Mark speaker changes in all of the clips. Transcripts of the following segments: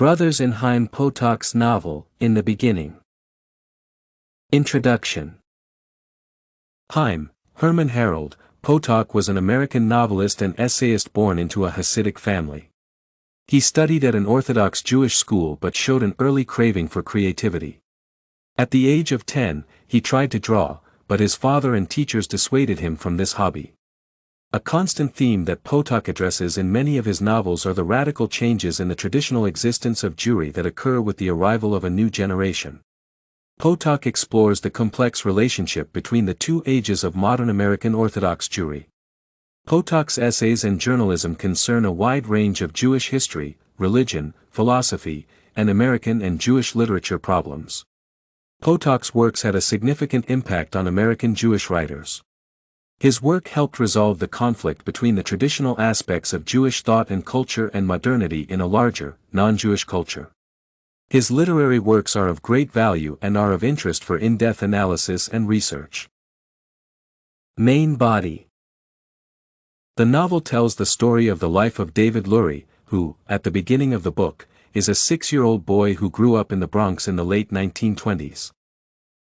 Speaker 1: brothers in Chaim Potok's novel, In the Beginning. Introduction. Chaim, Herman Harold, Potok was an American novelist and essayist born into a Hasidic family. He studied at an Orthodox Jewish school but showed an early craving for creativity. At the age of 10, he tried to draw, but his father and teachers dissuaded him from this hobby. A constant theme that Potok addresses in many of his novels are the radical changes in the traditional existence of Jewry that occur with the arrival of a new generation. Potok explores the complex relationship between the two ages of modern American Orthodox Jewry. Potok's essays and journalism concern a wide range of Jewish history, religion, philosophy, and American and Jewish literature problems. Potok's works had a significant impact on American Jewish writers. His work helped resolve the conflict between the traditional aspects of Jewish thought and culture and modernity in a larger, non-Jewish culture. His literary works are of great value and are of interest for in-depth analysis and research. Main body. The novel tells the story of the life of David Lurie, who, at the beginning of the book, is a 6-year-old boy who grew up in the Bronx in the late 1920s.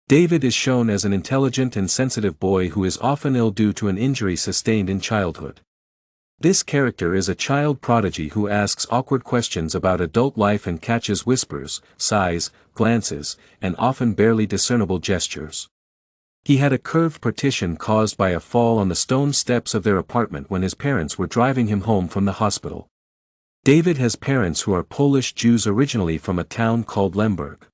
Speaker 1: David is shown as an intelligent and sensitive boy who is often ill due to an injury sustained in childhood. This character is a child prodigy who asks awkward questions about adult life and catches whispers, sighs, glances, and often barely discernible gestures. He had a curved partition caused by a fall on the stone steps of their apartment when his parents were driving him home from the hospital. David has parents who are Polish Jews originally from a town called Lemberg.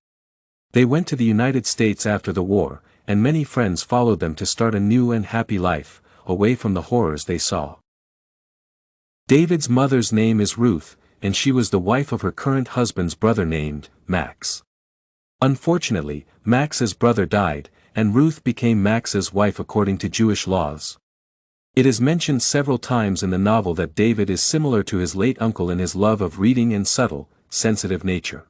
Speaker 1: They went to the United States after the war, and many friends followed them to start a new and happy life, away from the horrors they saw. David's mother's name is Ruth, and she was the wife of her current husband's brother named Max. Unfortunately, Max's brother died, and Ruth became Max's wife according to Jewish laws. It is mentioned several times in the novel that David is similar to his late uncle in his love of reading and subtle, sensitive nature.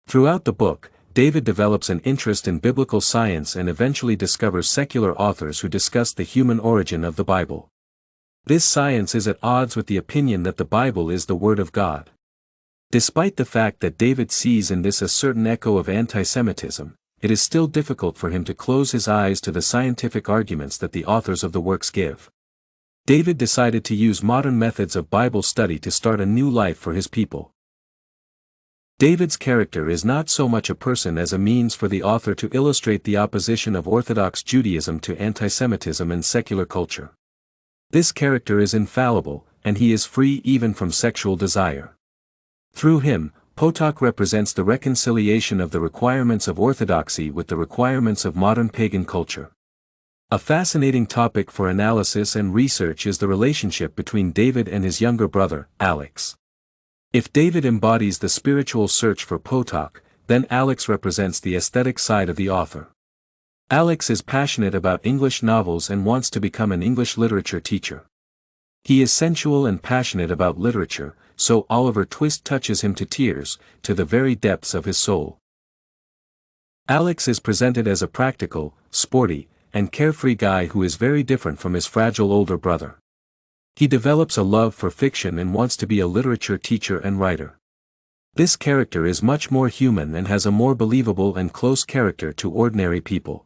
Speaker 1: Throughout the book, David develops an interest in biblical science and eventually discovers secular authors who discuss the human origin of the Bible. This science is at odds with the opinion that the Bible is the Word of God. Despite the fact that David sees in this a certain echo of anti-Semitism, it is still difficult for him to close his eyes to the scientific arguments that the authors of the works give. David decided to use modern methods of Bible study to start a new life for his people. David's character is not so much a person as a means for the author to illustrate the opposition of Orthodox Judaism to anti-Semitism and secular culture. This character is infallible, and he is free even from sexual desire. Through him, Potok represents the reconciliation of the requirements of orthodoxy with the requirements of modern pagan culture. A fascinating topic for analysis and research is the relationship between David and his younger brother, Alex. If David embodies the spiritual search for Potok, then Alex represents the aesthetic side of the author. Alex is passionate about English novels and wants to become an English literature teacher. He is sensual and passionate about literature, so Oliver Twist touches him to tears, to the very depths of his soul. Alex is presented as a practical, sporty, and carefree guy who is very different from his fragile older brother. He develops a love for fiction and wants to be a literature teacher and writer. This character is much more human and has a more believable and close character to ordinary people.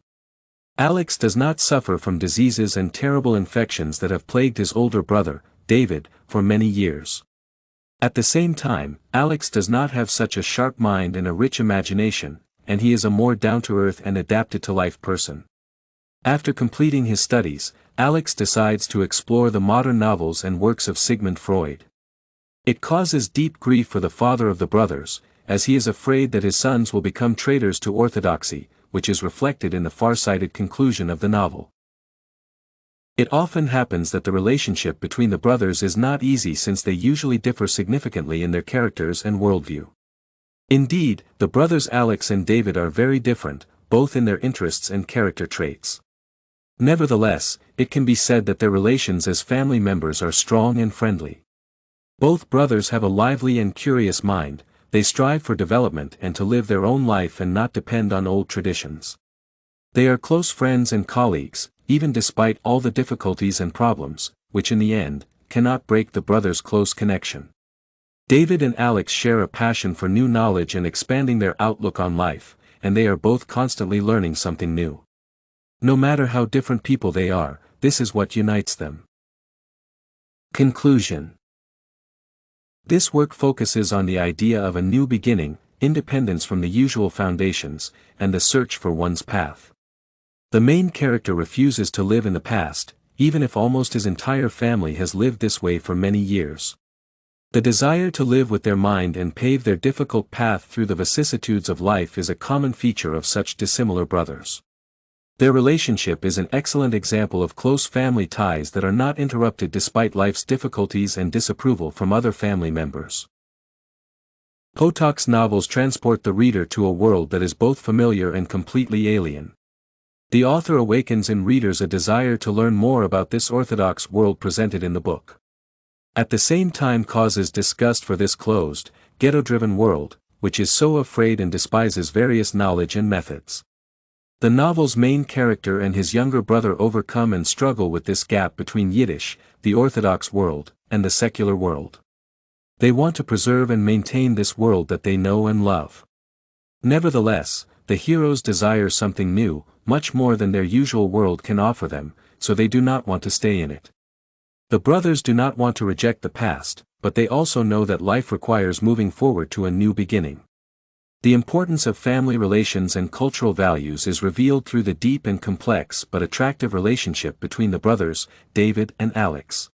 Speaker 1: Alex does not suffer from diseases and terrible infections that have plagued his older brother, David, for many years. At the same time, Alex does not have such a sharp mind and a rich imagination, and he is a more down-to-earth and adapted-to-life person. After completing his studies, Alex decides to explore the modern novels and works of Sigmund Freud. It causes deep grief for the father of the brothers, as he is afraid that his sons will become traitors to orthodoxy, which is reflected in the far-sighted conclusion of the novel. It often happens that the relationship between the brothers is not easy since they usually differ significantly in their characters and worldview. Indeed, the brothers Alex and David are very different, both in their interests and character traits. Nevertheless, it can be said that their relations as family members are strong and friendly. Both brothers have a lively and curious mind, they strive for development and to live their own life and not depend on old traditions. They are close friends and colleagues, even despite all the difficulties and problems, which in the end, cannot break the brothers' close connection. David and Alex share a passion for new knowledge and expanding their outlook on life, and they are both constantly learning something new. No matter how different people they are, this is what unites them. Conclusion. This work focuses on the idea of a new beginning, independence from the usual foundations, and the search for one's path. The main character refuses to live in the past, even if almost his entire family has lived this way for many years. The desire to live with their mind and pave their difficult path through the vicissitudes of life is a common feature of such dissimilar brothers. Their relationship is an excellent example of close family ties that are not interrupted despite life's difficulties and disapproval from other family members. Potok's novels transport the reader to a world that is both familiar and completely alien. The author awakens in readers a desire to learn more about this orthodox world presented in the book. At the same time causes disgust for this closed, ghetto-driven world, which is so afraid and despises various knowledge and methods. The novel's main character and his younger brother overcome and struggle with this gap between Yiddish, the orthodox world, and the secular world. They want to preserve and maintain this world that they know and love. Nevertheless, the heroes desire something new, much more than their usual world can offer them, so they do not want to stay in it. The brothers do not want to reject the past, but they also know that life requires moving forward to a new beginning. The importance of family relations and cultural values is revealed through the deep and complex but attractive relationship between the brothers, David and Alex.